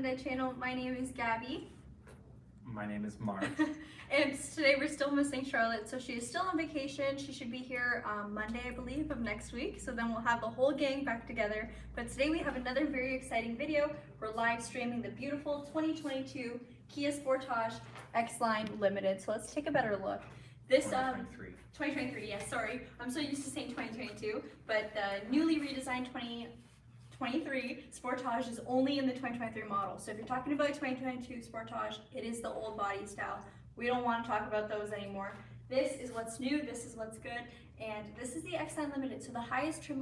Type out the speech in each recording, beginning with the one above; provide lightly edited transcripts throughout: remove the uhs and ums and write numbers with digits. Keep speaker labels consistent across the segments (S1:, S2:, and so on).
S1: Hyundai channel. My name is Gabi.
S2: My name is Mark.
S1: And today we're still missing Charlotte, so she is still on vacation. She should be here Monday, I believe, of next week. So then we'll have the whole gang back together. But today we have another very exciting video. We're live streaming the beautiful 2022 Kia Sportage X-Line Limited. So let's take a better look. This 2023, yes, sorry. I'm so used to saying 2022, but the newly redesigned 2023 Sportage is only in the 2023 model. So if you're talking about 2022 Sportage, it is the old body style. We don't want to talk about those anymore. This is what's new, this is what's good, and this is the X-Line Limited. So the highest trim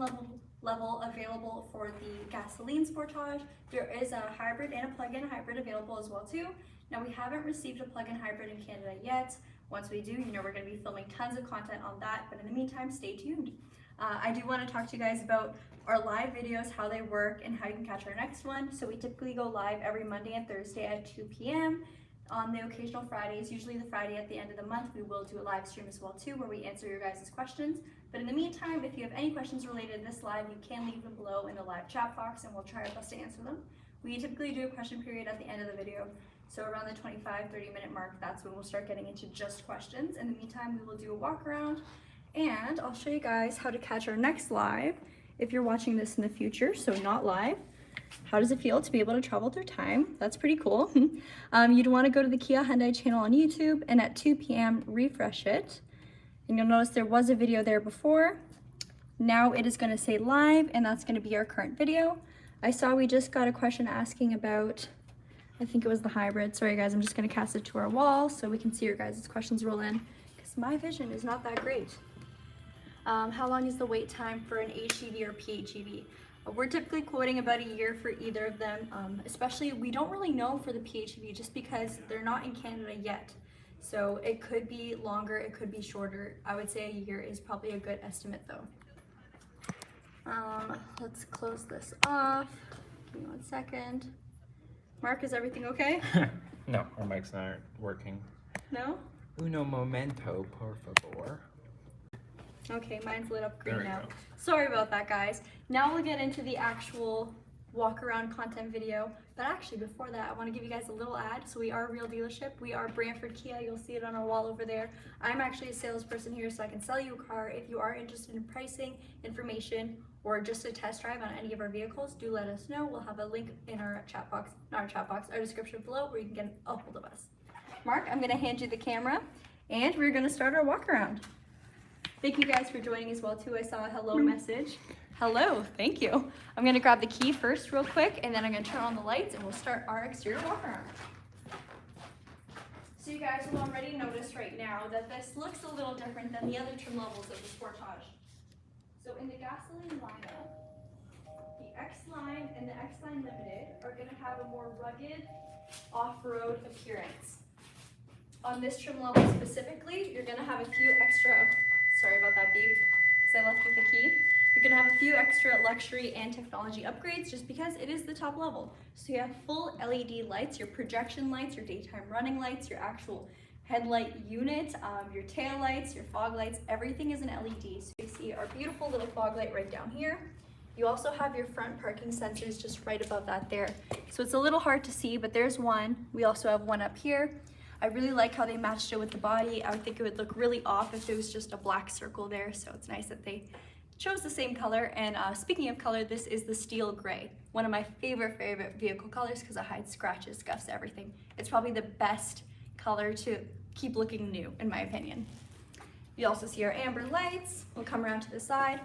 S1: level available for the gasoline Sportage. There is a hybrid and a plug-in hybrid available as well too. Now we haven't received a plug-in hybrid in Canada yet. Once we do, you know we're going to be filming tons of content on that, but in the meantime, stay tuned. I do want to talk to you guys about our live videos, how they work, and how you can catch our next one. So we typically go live every Monday and Thursday at 2 p.m. On the occasional Fridays, usually the Friday at the end of the month, we will do a live stream as well too, where we answer your guys' questions. But in the meantime, if you have any questions related to this live, you can leave them below in the live chat box and we'll try our best to answer them. We typically do a question period at the end of the video. So around the 25-30 minute mark, that's when we'll start getting into just questions. In the meantime, we will do a walk around and I'll show you guys how to catch our next live if you're watching this in the future, so not live. How does it feel to be able to travel through time? That's pretty cool. You'd want to go to the Kia Hyundai channel on YouTube and at 2 p.m. refresh it. And you'll notice there was a video there before. Now it is going to say live and that's going to be our current video. I saw we just got a question asking about, I think it was the hybrid. Sorry guys, I'm just going to cast it to our wall so we can see your guys' questions roll in because my vision is not that great. How long is the wait time for an HEV or PHEV? We're typically quoting about a year for either of them, especially we don't really know for the PHEV just because they're not in Canada yet. So it could be longer, it could be shorter. I would say a year is probably a good estimate though. Let's close this off. Give me 1 second. Mark, is everything okay?
S2: No, our mic's not working.
S1: No?
S2: Uno momento, por favor.
S1: Okay, mine's lit up green now.
S2: Go.
S1: Sorry about that, guys. Now we'll get into the actual walk around content video. But actually, before that, I want to give you guys a little ad. So we are a real dealership. We are Brantford Kia. You'll see it on our wall over there. I'm actually a salesperson here, so I can sell you a car. If you are interested in pricing, information, or just a test drive on any of our vehicles, do let us know. We'll have a link in our chat box, not our chat box, our description below where you can get a hold of us. Mark, I'm going to hand you the camera, and we're going to start our walk around. Thank you guys for joining as well too. I saw a hello message. Hello, thank you. I'm gonna grab the key first real quick and then I'm gonna turn on the lights and we'll start our exterior walk around. So you guys will already notice right now that this looks a little different than the other trim levels of the Sportage. So in the gasoline lineup, the X-Line and the X-Line Limited are gonna have a more rugged off-road appearance. On this trim level specifically, you're gonna have a few extra, sorry about that beep, because I left with the key. You're gonna have a few extra luxury and technology upgrades just because it is the top level. So you have full LED lights, your projection lights, your daytime running lights, your actual headlight unit, your tail lights, your fog lights, everything is an LED. So you see our beautiful little fog light right down here. You also have your front parking sensors just right above that there. So it's a little hard to see, but there's one. We also have one up here. I really like how they matched it with the body. I would think it would look really off if there was just a black circle there, so it's nice that they chose the same color. And speaking of color, this is the steel gray, one of my favorite vehicle colors because it hides scratches, scuffs, everything. It's probably the best color to keep looking new, in my opinion. You also see our amber lights. We'll come around to the side.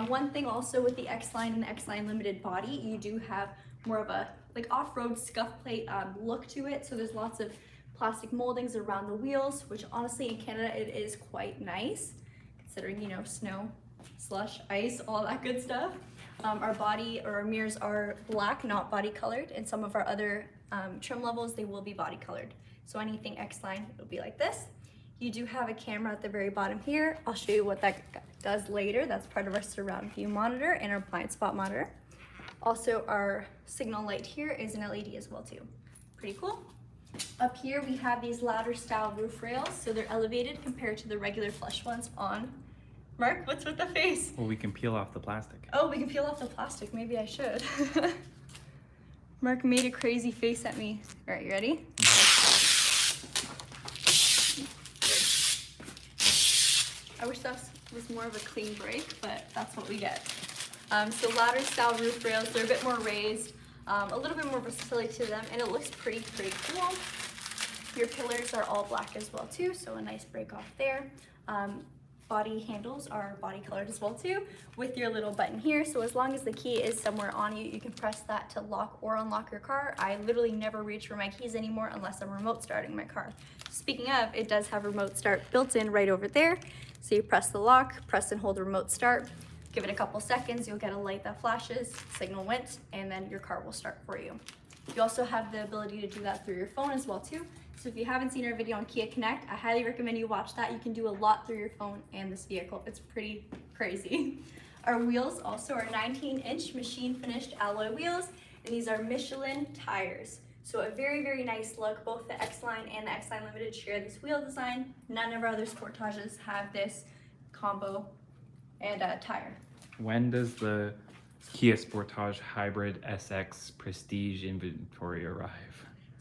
S1: One thing also with the X-Line and the X-Line Limited body, you do have more of a like off-road scuff plate look to it, so there's lots of plastic moldings around the wheels, which honestly in Canada it is quite nice considering, you know, snow, slush, ice, all that good stuff. Our body or our mirrors are black, not body colored, and some of our other trim levels they will be body colored. So anything X-Line will be like this. You do have a camera at the very bottom here. I'll show you what that does later. That's part of our surround view monitor and our blind spot monitor. Also our signal light here is an LED as well too. Pretty cool. Up here we have these ladder style roof rails, so they're elevated compared to the regular flush ones on. Mark, what's with the face?
S2: Well, we can peel off the plastic.
S1: Oh, we can peel off the plastic. Maybe I should. Mark made a crazy face at me. All right, you ready? I wish that was more of a clean break, but that's what we get. So ladder style roof rails, they're a bit more raised, a little bit more versatility to them, and it looks pretty cool. Your pillars are all black as well too, so a nice break off there. Body handles are body colored as well too, with your little button here. So as long as the key is somewhere on you, you can press that to lock or unlock your car. I literally never reach for my keys anymore unless I'm remote starting my car. Speaking of, it does have remote start built in right over there. So you press the lock, press and hold the remote start, give it a couple seconds, you'll get a light that flashes, signal went, and then your car will start for you. You also have the ability to do that through your phone as well too. So if you haven't seen our video on Kia Connect, I highly recommend you watch that. You can do a lot through your phone and this vehicle. It's pretty crazy. Our wheels also are 19-inch machine finished alloy wheels, and these are Michelin tires. So a very, very nice look. Both the X-Line and the X-Line Limited share this wheel design. None of our other Sportages have this combo and tire.
S2: When does the Kia Sportage Hybrid SX Prestige inventory arrive?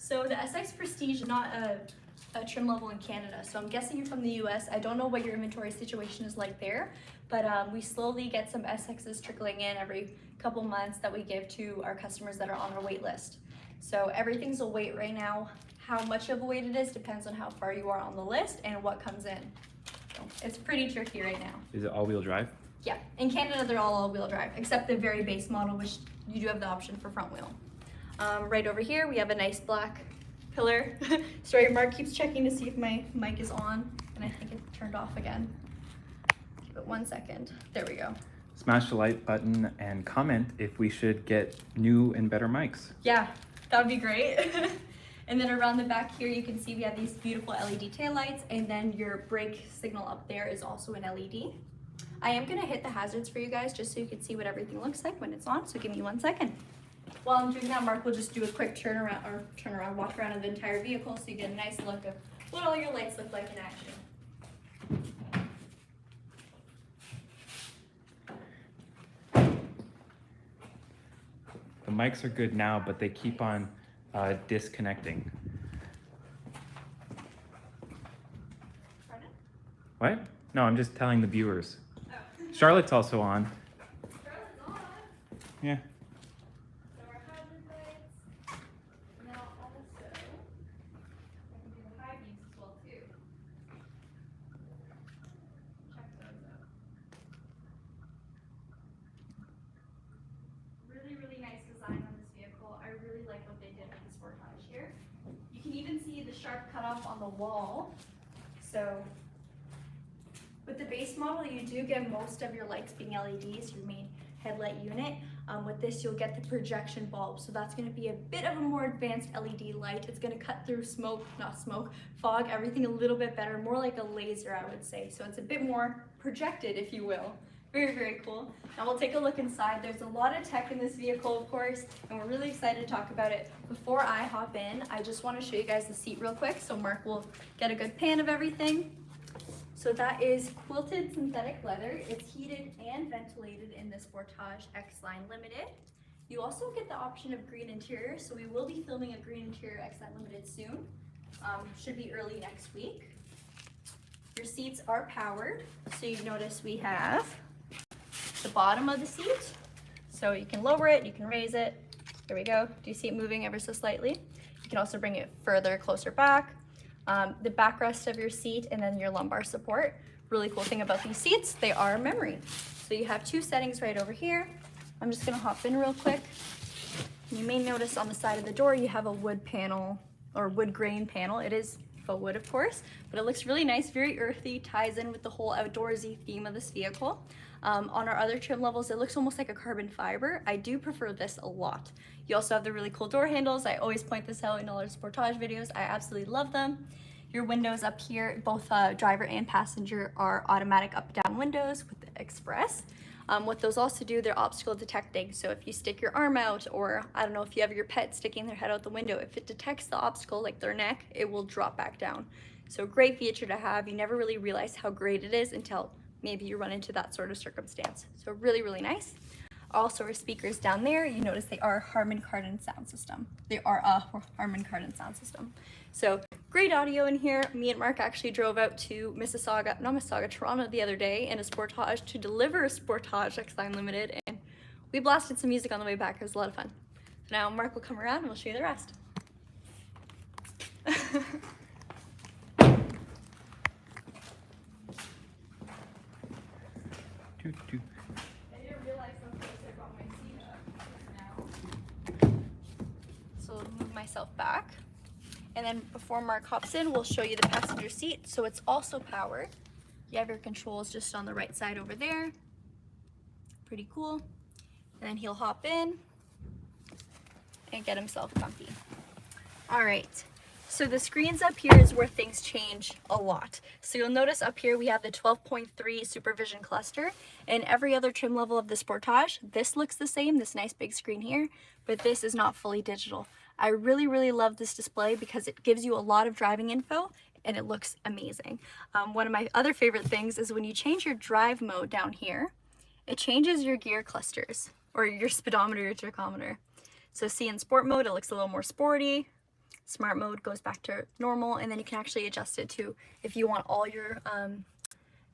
S1: So the SX Prestige is not a trim level in Canada, so I'm guessing you're from the US. I don't know what your inventory situation is like there, but we slowly get some SXs trickling in every couple months that we give to our customers that are on our wait list. So everything's a wait right now. How much of a wait it is depends on how far you are on the list and what comes in. So it's pretty tricky right now.
S2: Is it all-wheel drive?
S1: Yeah, in Canada they're all-wheel drive, except the very base model, which you do have the option for front wheel. Right over here, we have a nice black pillar. Sorry, Mark keeps checking to see if my mic is on, and I think it turned off again. Give it 1 second. There we go.
S2: Smash the like button and comment if we should get new and better mics.
S1: Yeah, that would be great. And then around the back here, you can see we have these beautiful LED taillights, and then your brake signal up there is also an LED. I am gonna hit the hazards for you guys just so you can see what everything looks like when it's on, so give me 1 second. While I'm doing that, Mark will just do a quick walk around of the entire vehicle so you get a nice look of what all your lights look like in action.
S2: The mics are good now, but they keep on disconnecting.
S1: Pardon?
S2: What? No, I'm just telling the viewers.
S1: Oh.
S2: Charlotte's also on.
S1: Charlotte's on.
S2: Yeah.
S1: So our hazard lights. Now also, I can do the high beams as well too. Check those out. Really, really nice design on this vehicle. I really like what they did with the Sportage here. You can even see the sharp cutoff on the wall. So with the base model, you do get most of your lights being LEDs, your main headlight unit. With this, you'll get the projection bulb. So that's gonna be a bit of a more advanced LED light. It's gonna cut through fog, everything a little bit better, more like a laser, I would say. So it's a bit more projected, if you will. Very, very cool. Now we'll take a look inside. There's a lot of tech in this vehicle, of course, and we're really excited to talk about it. Before I hop in, I just wanna show you guys the seat real quick so Mark will get a good pan of everything. So that is quilted synthetic leather. It's heated and ventilated in the Sportage X-Line Limited. You also get the option of green interior, so we will be filming a green interior X-Line Limited soon. Should be early next week. Your seats are powered, so you notice we have the bottom of the seat. So you can lower it, you can raise it. There we go. Do you see it moving ever so slightly? You can also bring it further, closer back. The backrest of your seat and then your lumbar support. Really cool thing about these seats, they are memory. So you have 2 settings right over here. I'm just gonna hop in real quick. You may notice on the side of the door you have a wood panel or wood grain panel. It is faux wood, of course, but it looks really nice, very earthy, ties in with the whole outdoorsy theme of this vehicle. On our other trim levels, it looks almost like a carbon fiber. I do prefer this a lot. You also have the really cool door handles. I always point this out in all our Sportage videos. I absolutely love them. Your windows up here, both driver and passenger, are automatic up-down windows with the express. What those also do, they're obstacle detecting. So if you stick your arm out, or I don't know, if you have your pet sticking their head out the window, if it detects the obstacle, like their neck, it will drop back down. So great feature to have. You never really realize how great it is until maybe you run into that sort of circumstance. So really, really nice. Also, our speakers down there, you notice they are Harman Kardon sound system. They are a Harman Kardon sound system. So great audio in here. Me and Mark actually drove out to Toronto the other day in a Sportage to deliver a Sportage X-Line Limited, and we blasted some music on the way back. It was a lot of fun. So now Mark will come around and we'll show you the rest.
S2: Toot, toot.
S1: I didn't realize how close I brought my seat up now. So I'll move myself back. And then before Mark hops in, we'll show you the passenger seat. So it's also powered. You have your controls just on the right side over there. Pretty cool. And then he'll hop in and get himself comfy. All right. So the screens up here is where things change a lot. So you'll notice up here we have the 12.3 Supervision cluster, and every other trim level of the Sportage, this looks the same, this nice big screen here, but this is not fully digital. I really love this display because it gives you a lot of driving info and it looks amazing. One of my other favorite things is when you change your drive mode down here, it changes your gear clusters or your speedometer, your tachometer. So see, in sport mode, it looks a little more sporty. Smart mode goes back to normal, and then you can actually adjust it to, if you want all your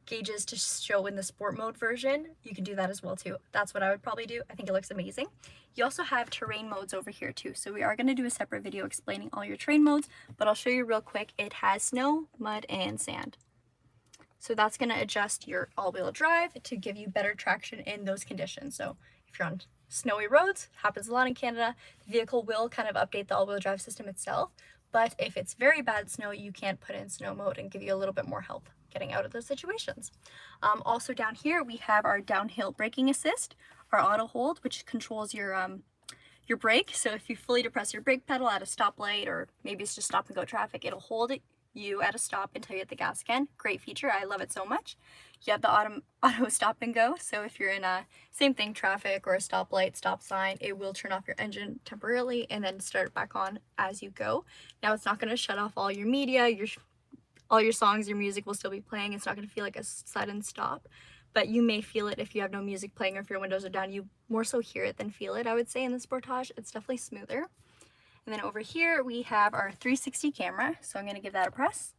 S1: gauges to show in the sport mode version, you can do that as well too. That's what I would probably do. I think it looks amazing. You also have terrain modes over here too. So we are going to do a separate video explaining all your terrain modes, but I'll show you real quick. It has snow, mud, and sand. So that's going to adjust your all-wheel drive to give you better traction in those conditions. So if you're on snowy roads, happens a lot in Canada, the vehicle will kind of update the all-wheel drive system itself. But if it's very bad snow, you can't put in snow mode and give you a little bit more help getting out of those situations. Also down here, we have our downhill braking assist, our auto hold, which controls your brake. So if you fully depress your brake pedal at a stoplight, or maybe it's just stop and go traffic, it'll hold you at a stop until you hit the gas again. Great feature. I love it so much. You have the auto stop and go. So if you're in a same thing, traffic or a stoplight, stop sign, it will turn off your engine temporarily and then start it back on as you go. Now it's not going to shut off all your media, all your songs, your music will still be playing. It's not going to feel like a sudden stop, but you may feel it if you have no music playing or if your windows are down. You more so hear it than feel it, I would say, in the Sportage. It's definitely smoother. And then over here we have our 360 camera. So I'm going to give that a press.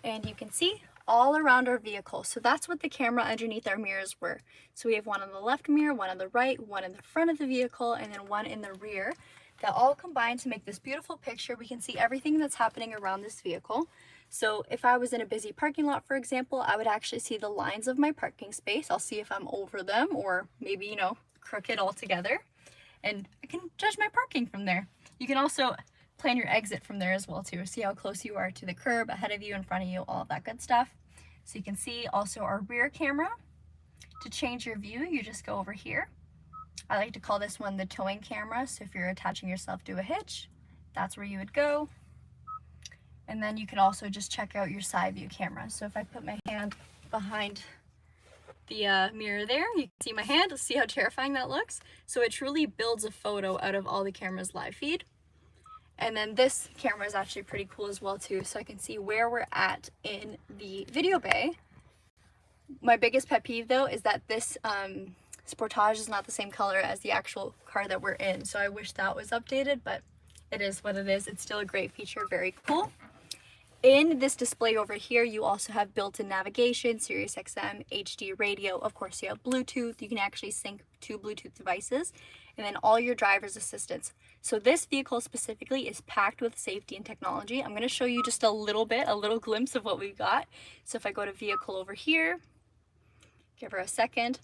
S1: And you can see all around our vehicle. So that's what the camera underneath our mirrors were. So we have one on the left mirror, one on the right, one in the front of the vehicle, and then one in the rear. That all combine to make this beautiful picture. We can see everything that's happening around this vehicle. So if I was in a busy parking lot, for example, I would actually see the lines of my parking space. I'll see if I'm over them or maybe, you know, crooked altogether. And I can judge my parking from there. You can also plan your exit from there as well too. See how close you are to the curb, ahead of you, in front of you, all of that good stuff. So you can see also our rear camera. To change your view, you just go over here. I like to call this one the towing camera. So if you're attaching yourself to a hitch, that's where you would go. And then you can also just check out your side view camera. So if I put my hand behind the mirror there, you can see my hand. See how terrifying that looks? So it truly builds a photo out of all the camera's live feed. And then this camera is actually pretty cool as well too. So I can see where we're at in the video bay. My biggest pet peeve though is that this Sportage is not the same color as the actual car that we're in. So I wish that was updated, but it is what it is. It's still a great feature, very cool. In this display over here, you also have built-in navigation, Sirius XM, HD radio. Of course, you have Bluetooth. You can actually sync two Bluetooth devices, and then all your driver's assistance. So this vehicle specifically is packed with safety and technology. I'm going to show you just a little glimpse of what we've got. So if I go to vehicle over here, give her a second.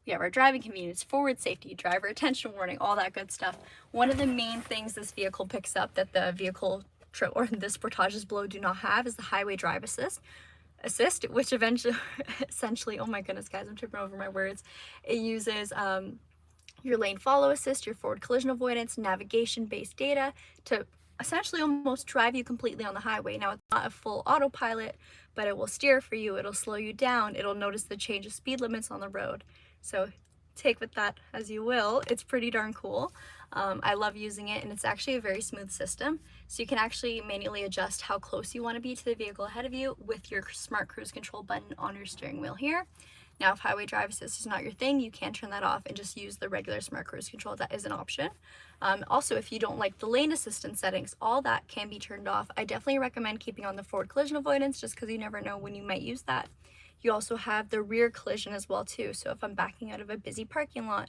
S1: We have our driving convenience, forward safety, driver attention warning, all that good stuff. One of the main things this vehicle picks up that the vehicle or the Sportages below do not have is the highway drive assist, which essentially, oh my goodness guys, I'm tripping over my words. It uses your lane follow assist, your forward collision avoidance, navigation based data to essentially almost drive you completely on the highway. Now it's not a full autopilot, but it will steer for you, it'll slow you down, it'll notice the change of speed limits on the road. So take with that as you will. It's pretty darn cool. I love using it, and it's actually a very smooth system. So you can actually manually adjust how close you want to be to the vehicle ahead of you with your smart cruise control button on your steering wheel here. Now, if highway drive assist is not your thing, you can turn that off and just use the regular smart cruise control. That is an option. Also, if you don't like the lane assistance settings, all that can be turned off. I definitely recommend keeping on the forward collision avoidance just because you never know when you might use that. You also have the rear collision as well too. So if I'm backing out of a busy parking lot,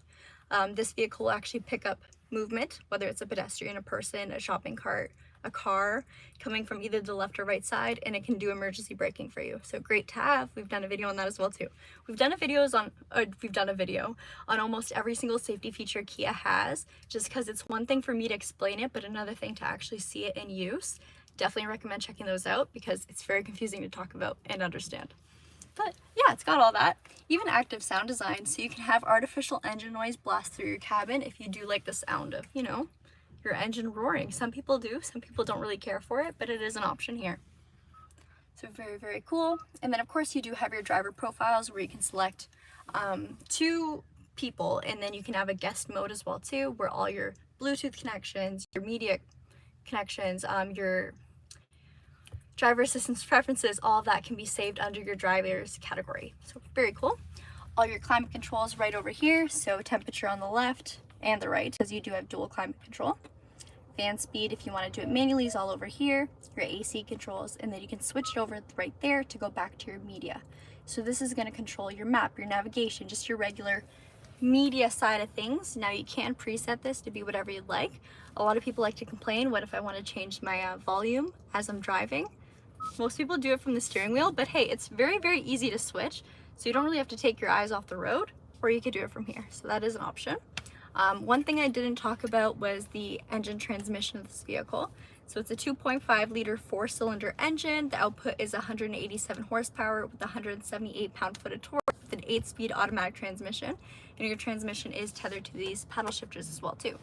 S1: this vehicle will actually pick up movement, whether it's a pedestrian, a person, a shopping cart, a car coming from either the left or right side, and it can do emergency braking for you. So great to have. We've done a video on that as well too. We've done a video on almost every single safety feature Kia has, just because it's one thing for me to explain it, but another thing to actually see it in use. Definitely recommend checking those out because it's very confusing to talk about and understand. But yeah, it's got all that. Even active sound design, so you can have artificial engine noise blast through your cabin if you do like the sound of, you know, your engine roaring. Some people do, some people don't really care for it, but it is an option here. So very, very cool. And then of course you do have your driver profiles where you can select 2 people, and then you can have a guest mode as well too, where all your Bluetooth connections, your media connections, your driver assistance preferences, all of that can be saved under your driver's category. So very cool. All your climate controls right over here, so temperature on the left and the right, because you do have dual climate control. Fan speed, if you want to do it manually, is all over here. Your AC controls, and then you can switch it over right there to go back to your media. So this is going to control your map, your navigation, just your regular media side of things. Now you can preset this to be whatever you'd like. A lot of people like to complain, what if I want to change my volume as I'm driving? Most people do it from the steering wheel, but hey, it's very, very easy to switch. So you don't really have to take your eyes off the road, or you could do it from here. So that is an option. One thing I didn't talk about was the engine transmission of this vehicle. So it's a 2.5 liter 4-cylinder engine. The output is 187 horsepower with 178 pound-foot of torque with an 8-speed automatic transmission. And your transmission is tethered to these paddle shifters as well too.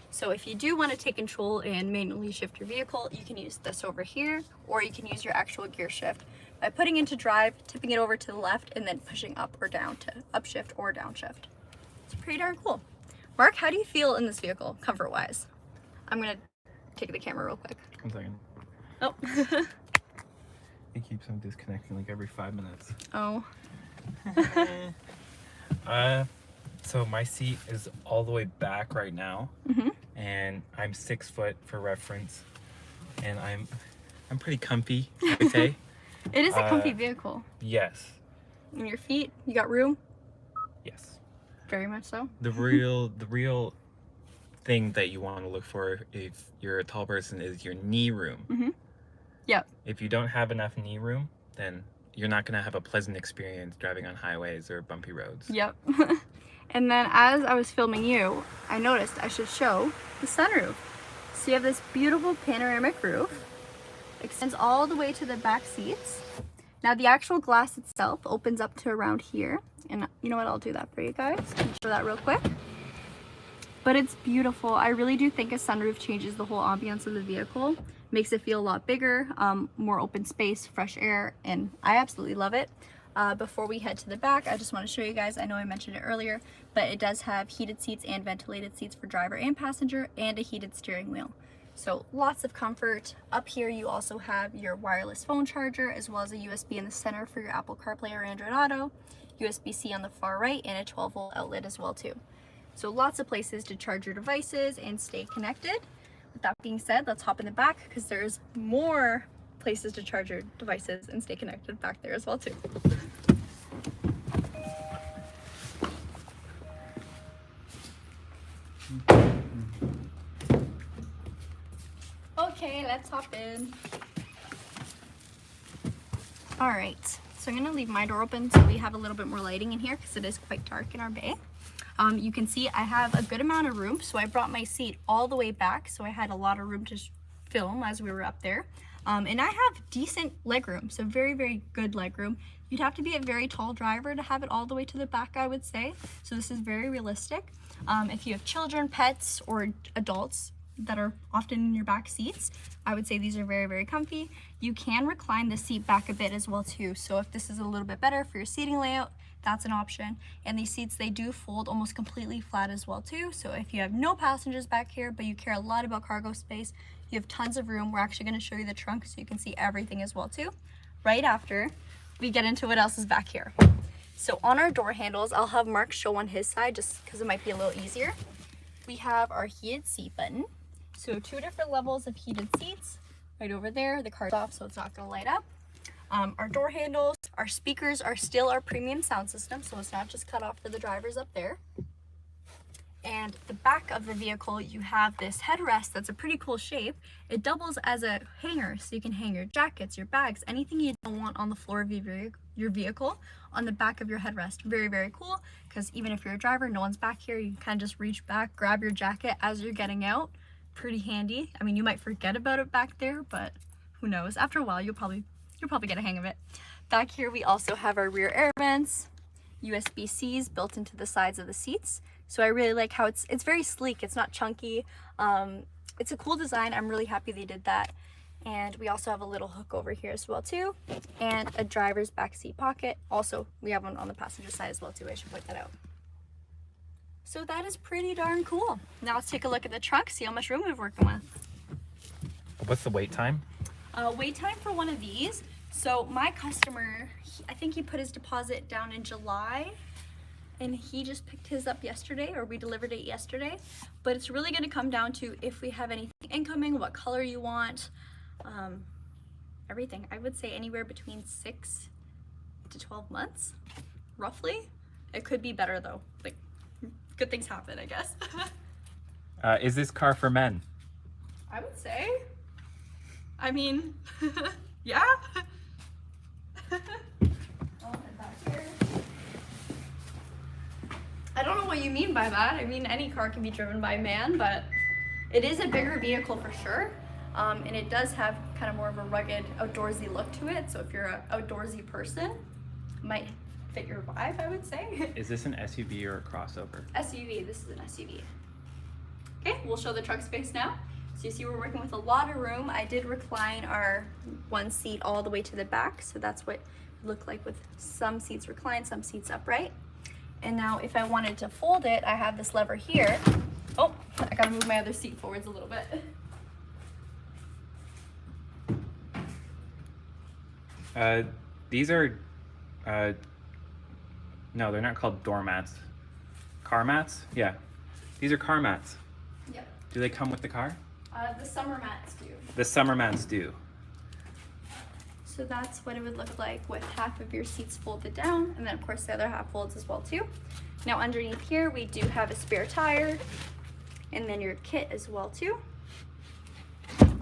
S1: So if you do want to take control and manually shift your vehicle, you can use this over here, or you can use your actual gear shift by putting into drive, tipping it over to the left, and then pushing up or down to upshift or downshift. It's pretty darn cool. Mark, how do you feel in this vehicle, comfort-wise? I'm gonna take the camera real quick.
S2: 1 second.
S1: Oh.
S2: It keeps on disconnecting like every 5 minutes.
S1: Oh.
S2: So my seat is all the way back right now, and I'm 6 foot for reference, and I'm pretty comfy, I would say.
S1: It is a comfy vehicle.
S2: Yes.
S1: And your feet, you got room?
S2: Yes.
S1: Very much so.
S2: The real thing that you want to look for if you're a tall person is your knee room.
S1: Yep.
S2: If you don't have enough knee room, then you're not going to have a pleasant experience driving on highways or bumpy roads.
S1: Yep. And then as I was filming you, I noticed I should show the sunroof. So you have this beautiful panoramic roof. Extends all the way to the back seats. Now the actual glass itself opens up to around here. And you know what, I'll do that for you guys. I'll show that real quick. But it's beautiful. I really do think a sunroof changes the whole ambiance of the vehicle. Makes it feel a lot bigger, more open space, fresh air, and I absolutely love it. Before we head to the back, I just want to show you guys, I know I mentioned it earlier, but it does have heated seats and ventilated seats for driver and passenger, and a heated steering wheel. So lots of comfort. Up here you also have your wireless phone charger, as well as a USB in the center for your Apple CarPlay or Android Auto, USB-C on the far right, and a 12-volt outlet as well too. So lots of places to charge your devices and stay connected. With that being said, let's hop in the back because there's more places to charge your devices and stay connected back there as well too. Okay, let's hop in. All right, so I'm gonna leave my door open so we have a little bit more lighting in here because it is quite dark in our bay. You can see I have a good amount of room, so I brought my seat all the way back, so I had a lot of room to film as we were up there. And I have decent legroom, so very, very good legroom. You'd have to be a very tall driver to have it all the way to the back, I would say. So this is very realistic. If you have children, pets, or adults that are often in your back seats, I would say these are very, very comfy. You can recline the seat back a bit as well too. So if this is a little bit better for your seating layout, that's an option. And these seats, they do fold almost completely flat as well too. So if you have no passengers back here, but you care a lot about cargo space, you have tons of room. We're actually going to show you the trunk so you can see everything as well too, right after we get into what else is back here. So on our door handles, I'll have Mark show on his side just because it might be a little easier. We have our heated seat button. So 2 different levels of heated seats. Right over there, the car's off so it's not going to light up. Our door handles, our speakers are still our premium sound system, so it's not just cut off for the drivers up there. And the back of the vehicle, you have this headrest that's a pretty cool shape. It doubles as a hanger, so you can hang your jackets, your bags, anything you don't want on the floor of your vehicle on the back of your headrest. Very, very cool, because even if you're a driver, no one's back here, you can kind of just reach back, grab your jacket as you're getting out. Pretty handy. I mean, you might forget about it back there, but who knows? After a while, you'll probably get a hang of it. Back here, we also have our rear air vents, USB-Cs built into the sides of the seats. So I really like how it's very sleek. It's not chunky. It's a cool design. I'm really happy they did that. And we also have a little hook over here as well too, and a driver's backseat pocket. Also, we have one on the passenger side as well too. I should point that out. So that is pretty darn cool. Now let's take a look at the trunk, see how much room we're working with.
S2: What's the wait time?
S1: Wait time for one of these. So my customer, I think he put his deposit down in July, and he just picked his up yesterday, or we delivered it yesterday. But it's really going to come down to if we have anything incoming, what color you want, everything. I would say anywhere between 6 to 12 months, roughly. It could be better though. Like, good things happen, I guess.
S2: Is this car for men?
S1: I would say. I mean, yeah. I don't know what you mean by that. I mean, any car can be driven by a man, but it is a bigger vehicle for sure. And it does have kind of more of a rugged, outdoorsy look to it. So if you're an outdoorsy person, it might fit your vibe, I would say.
S2: Is this an SUV or a crossover?
S1: SUV, this is an SUV. Okay, we'll show the trunk space now. So you see we're working with a lot of room. I did recline our one seat all the way to the back, so that's what it looked like with some seats reclined, some seats upright. And now if I wanted to fold it, I have this lever here. Oh, I gotta move my other seat forwards a little bit.
S2: These are, no, they're not called doormats. Car mats? Yeah. These are car mats.
S1: Yep.
S2: Do they come with the car?
S1: The summer mats do.
S2: The summer mats do.
S1: So that's what it would look like with half of your seats folded down, and then of course the other half folds as well too. Now underneath here we do have a spare tire, and then your kit as well too.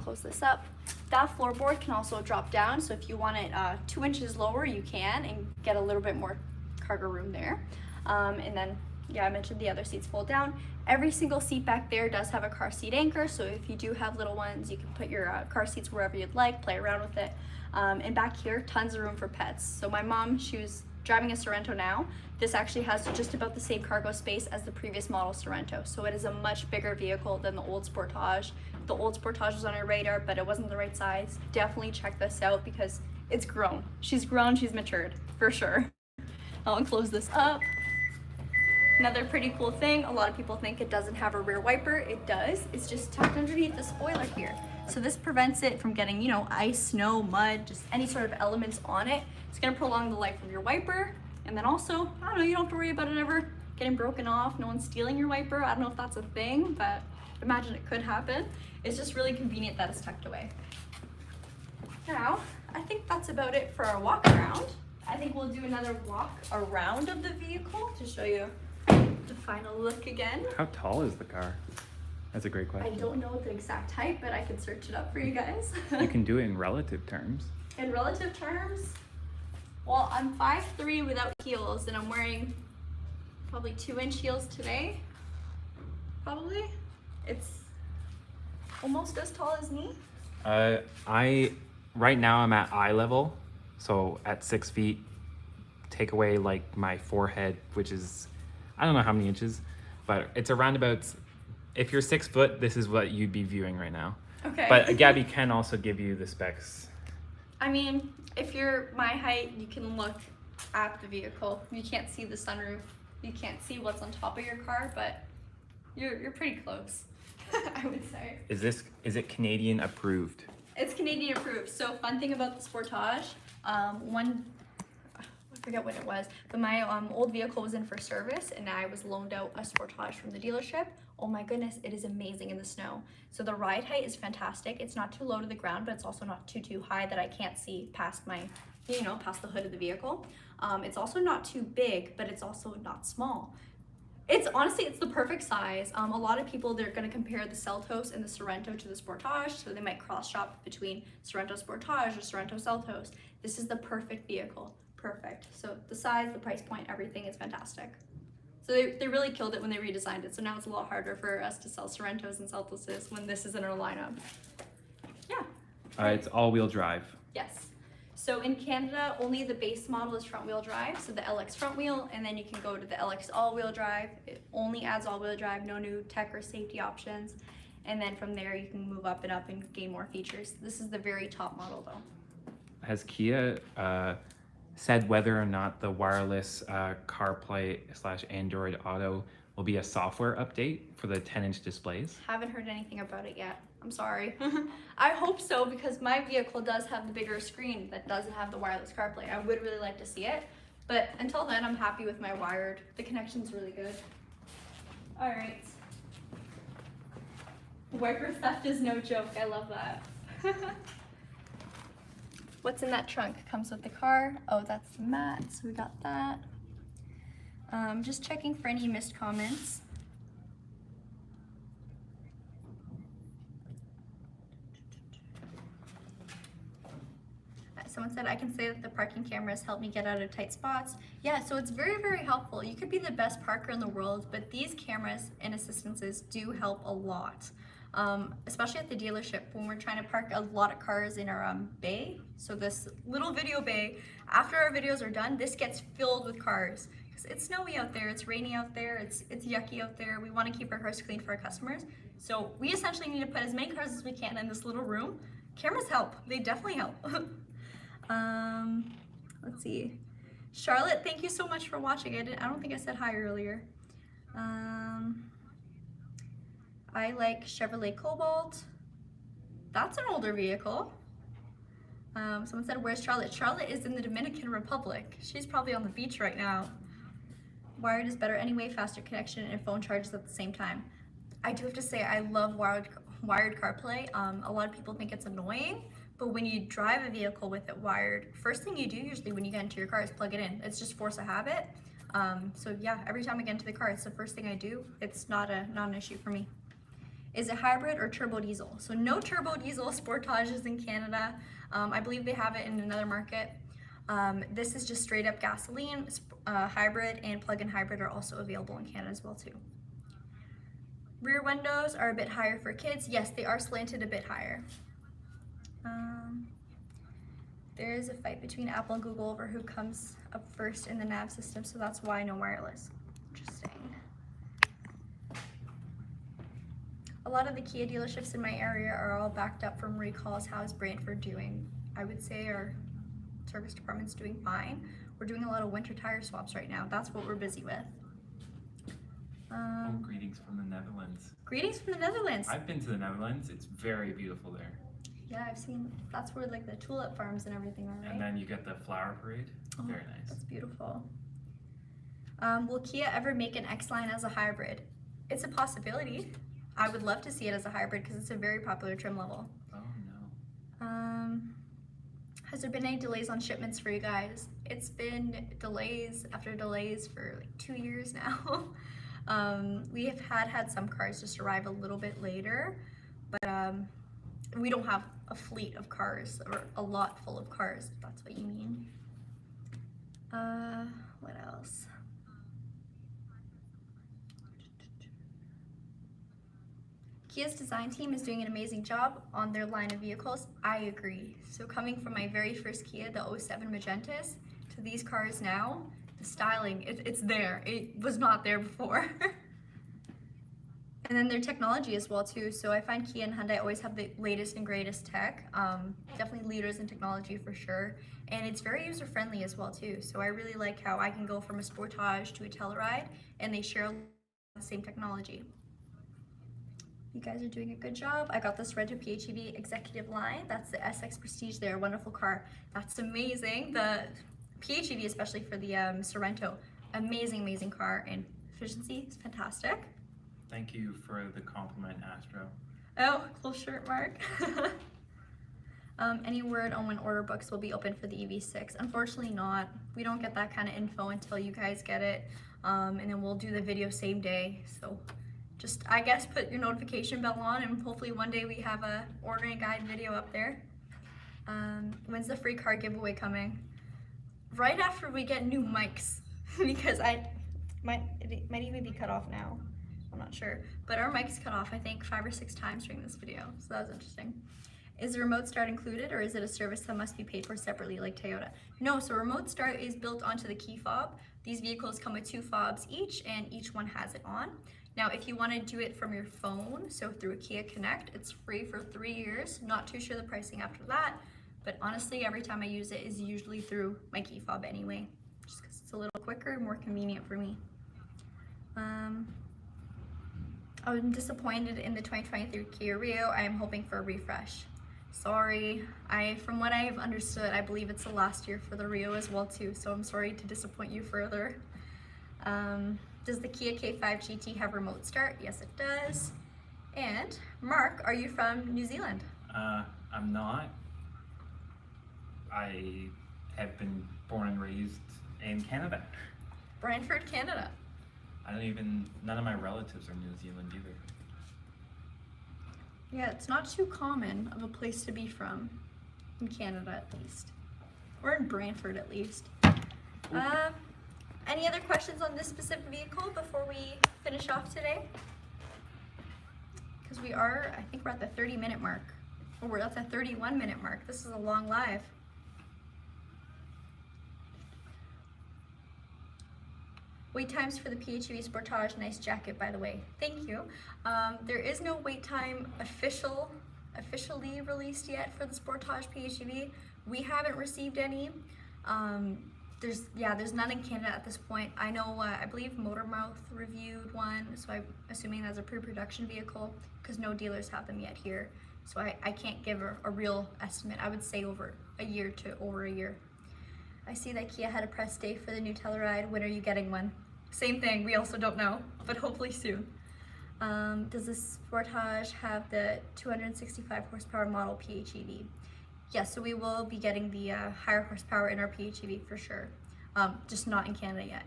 S1: Close this up. That floorboard can also drop down, so if you want it 2 inches lower, you can, and get a little bit more cargo room there. And then, yeah, I mentioned the other seats fold down. Every single seat back there does have a car seat anchor, so if you do have little ones, you can put your car seats wherever you'd like, play around with it. And back here, tons of room for pets. So my mom, she was driving a Sorento now. This actually has just about the same cargo space as the previous model Sorento. So it is a much bigger vehicle than the old Sportage. The old Sportage was on our radar, but it wasn't the right size. Definitely check this out because it's grown. She's grown, she's matured, for sure. I'll close this up. Another pretty cool thing, a lot of people think it doesn't have a rear wiper. It does. It's just tucked underneath the spoiler here. So this prevents it from getting, you know, ice, snow, mud, just any sort of elements on it. It's gonna prolong the life of your wiper. And then also, I don't know, you don't have to worry about it ever getting broken off, no one's stealing your wiper. I don't know if that's a thing, but imagine it could happen. It's just really convenient that it's tucked away. Now, I think that's about it for our walk around. I think we'll do another walk around of the vehicle to show you the final look again.
S2: How tall is the car? That's a great
S1: I
S2: question.
S1: don't know the exact height, but I can search it up for you guys.
S2: You can do it in relative terms.
S1: In relative terms, well, I'm 5'3" without heels, and I'm wearing probably 2-inch heels today. Probably. It's almost as tall as me.
S2: Right now I'm at eye level, so at 6 feet. Take away like my forehead, which is, I don't know how many inches, but it's around about, if you're 6 foot, this is what you'd be viewing right now.
S1: Okay.
S2: But Gabi can also give you the specs.
S1: I mean, if you're my height, you can look at the vehicle. You can't see the sunroof. You can't see what's on top of your car, but you're pretty close, I would say.
S2: Is it Canadian approved?
S1: It's Canadian approved. So fun thing about the Sportage, what forget what it was, but my old vehicle was in for service and I was loaned out a Sportage from the dealership. Oh my goodness, it is amazing in the snow. So the ride height is fantastic. It's not too low to the ground, but it's also not too high that I can't see past my, you know, past the hood of the vehicle. It's also not too big, but it's also not small. It's honestly, it's the perfect size. A lot of people, they're gonna compare the Seltos and the Sorento to the Sportage, so they might cross shop between Sorento Sportage or Sorento Seltos. This is the perfect vehicle, perfect. So the size, the price point, everything is fantastic. So they really killed it when they redesigned it. So now it's a lot harder for us to sell Sorrentos and Seltoses when this is in our lineup. Yeah.
S2: It's all-wheel drive.
S1: Yes. So in Canada, only the base model is front-wheel drive, so the LX front wheel, and then you can go to the LX all-wheel drive. It only adds all-wheel drive, no new tech or safety options. And then from there, you can move up and gain more features. This is the very top model though.
S2: Has Kia said whether or not the wireless CarPlay / Android Auto will be a software update for the 10-inch displays?
S1: Haven't heard anything about it yet. I'm sorry. I hope so, because my vehicle does have the bigger screen that doesn't have the wireless CarPlay. I would really like to see it, but until then, I'm happy with my wired. The connection's really good. All right. Wiper theft is no joke. I love that. What's in that trunk? Comes with the car. Oh, that's the mat, so we got that. Just checking for any missed comments. Someone said, I can say that the parking cameras help me get out of tight spots. Yeah, so it's very helpful. You could be the best parker in the world, but these cameras and assistances do help a lot. Especially at the dealership when we're trying to park a lot of cars in our bay. So this little video bay, after our videos are done, this gets filled with cars. Because it's snowy out there, it's rainy out there, it's yucky out there. We want to keep our cars clean for our customers. So we essentially need to put as many cars as we can in this little room. Cameras help, they definitely help. Let's see. Charlotte, thank you so much for watching. I don't think I said hi earlier. I like Chevrolet Cobalt. That's an older vehicle. Someone said, where's Charlotte? Charlotte is in the Dominican Republic. She's probably on the beach right now. Wired is better anyway, faster connection and phone charges at the same time. I do have to say, I love wired CarPlay. A lot of people think it's annoying, but when you drive a vehicle with it wired, first thing you do usually when you get into your car is plug it in. It's just force of habit. So yeah, every time I get into the car, it's the first thing I do. It's not an issue for me. Is it hybrid or turbo diesel? So no turbo diesel Sportages in Canada. I believe they have it in another market. This is just straight up gasoline. Hybrid and plug-in hybrid are also available in Canada as well too. Rear windows are a bit higher for kids. Yes, they are slanted a bit higher. There is a fight between Apple and Google over who comes up first in the nav system, so that's why no wireless. Interesting. A lot of the Kia dealerships in my area are all backed up from recalls. How is Brantford doing? I would say our service department's doing fine. We're doing a lot of winter tire swaps right now. That's what we're busy with.
S2: Greetings from the Netherlands.
S1: Greetings from the Netherlands.
S2: I've been to the Netherlands. It's very beautiful there.
S1: Yeah, I've seen, that's where like the tulip farms and everything are, right?
S2: And then you get the flower parade.
S1: Oh,
S2: very nice.
S1: That's beautiful. Will Kia ever make an X-Line as a hybrid? It's a possibility. I would love to see it as a hybrid because it's a very popular trim level.
S2: Oh no.
S1: Has there been any delays on shipments for you guys? It's been delays after delays for like 2 years now. We have had some cars just arrive a little bit later, but we don't have a fleet of cars or a lot full of cars, if that's what you mean. What else? Kia's design team is doing an amazing job on their line of vehicles. I agree. So coming from my very first Kia, the 07 Magentas, to these cars now, the styling, it's there. It was not there before. And then their technology as well too. So I find Kia and Hyundai always have the latest and greatest tech. Definitely leaders in technology for sure. And it's very user-friendly as well too. So I really like how I can go from a Sportage to a Telluride and they share the same technology. You guys are doing a good job. I got this Rento PHEV executive line. That's the SX Prestige there, wonderful car. That's amazing. The PHEV, especially for the Sorrento. Amazing car, and efficiency is fantastic.
S2: Thank you for the compliment, Astro.
S1: Oh, cool shirt, Mark. Any word on when order books will be open for the EV6? Unfortunately not. We don't get that kind of info until you guys get it. And then we'll do the video same day. So just, I guess, put your notification bell on, and hopefully one day we have a ordering guide video up there. When's the free car giveaway coming? Right after we get new mics, because it might even be cut off now. I'm not sure, but our mic's cut off I think 5 or 6 times during this video, so that was interesting. Is the remote start included, or is it a service that must be paid for separately like Toyota? No, so remote start is built onto the key fob. These vehicles come with 2 fobs each, and each one has it on. Now, if you want to do it from your phone, so through a Kia Connect, it's free for 3 years. Not too sure the pricing after that, but honestly, every time I use it is usually through my key fob anyway, just because it's a little quicker and more convenient for me. I'm disappointed in the 2023 Kia Rio. I am hoping for a refresh. Sorry, from what I've understood, I believe it's the last year for the Rio as well too, so I'm sorry to disappoint you further. Does the Kia K5 GT have remote start? Yes, it does. And Mark, are you from New Zealand?
S2: I'm not. I have been born and raised in Canada.
S1: Brantford, Canada.
S2: None of my relatives are New Zealand either.
S1: Yeah, it's not too common of a place to be from, in Canada at least. Or in Brantford at least. Any other questions on this specific vehicle before we finish off today? Because I think we're at the 30-minute mark. Oh, we're at the 31-minute mark. This is a long live. Wait times for the PHEV Sportage, nice jacket by the way. Thank you. There is no wait time officially released yet for the Sportage PHEV. We haven't received any. There's none in Canada at this point. I know, I believe Motormouth reviewed one, so I'm assuming that's a pre-production vehicle because no dealers have them yet here. So I can't give a real estimate. I would say over a year. I see that Kia had a press day for the new Telluride. When are you getting one? Same thing, we also don't know, but hopefully soon. Does the Sportage have the 265 horsepower model PHEV? Yes, so we will be getting the higher horsepower in our PHEV for sure, just not in Canada yet.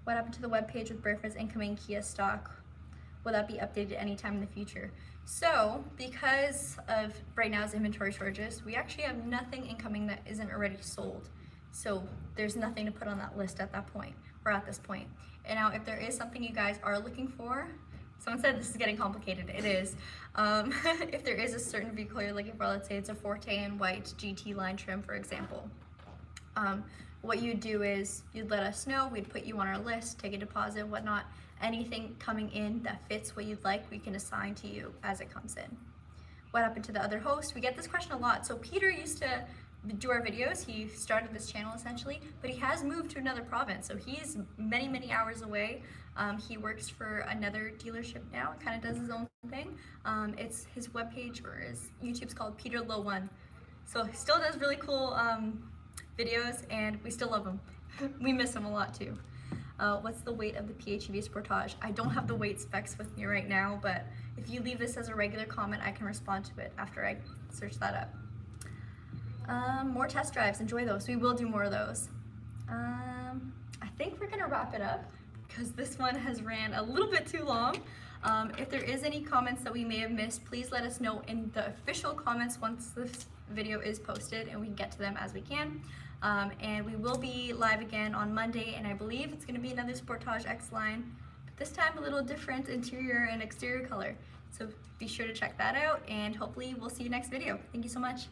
S1: What happened to the webpage with Brantford's incoming Kia stock? Will that be updated anytime in the future? So, because of right now's inventory shortages, we actually have nothing incoming that isn't already sold. So there's nothing to put on that list at that point, or at this point. And now if there is something you guys are looking for, someone said this is getting complicated, it is. If there is a certain vehicle you're looking for, let's say it's a Forte in white GT line trim, for example. What you'd do is you'd let us know, we'd put you on our list, take a deposit, whatnot. Anything coming in that fits what you'd like, we can assign to you as it comes in. What happened to the other host? We get this question a lot. So Peter used to do our videos. He started this channel essentially, but he has moved to another province. So he's many hours away. He works for another dealership now, kind of does his own thing. It's his webpage or his YouTube's called Peter Low One. So he still does really cool videos, and we still love him. We miss him a lot too. What's the weight of the PHEV Sportage? I don't have the weight specs with me right now, but if you leave this as a regular comment, I can respond to it after I search that up. More test drives, enjoy those. We will do more of those. I think we're gonna wrap it up because this one has ran a little bit too long. If there is any comments that we may have missed, please let us know in the official comments once this video is posted, and we can get to them as we can. And we will be live again on Monday, and I believe it's going to be another Sportage X-Line, but this time a little different interior and exterior color. So be sure to check that out, and hopefully we'll see you next video. Thank you so much.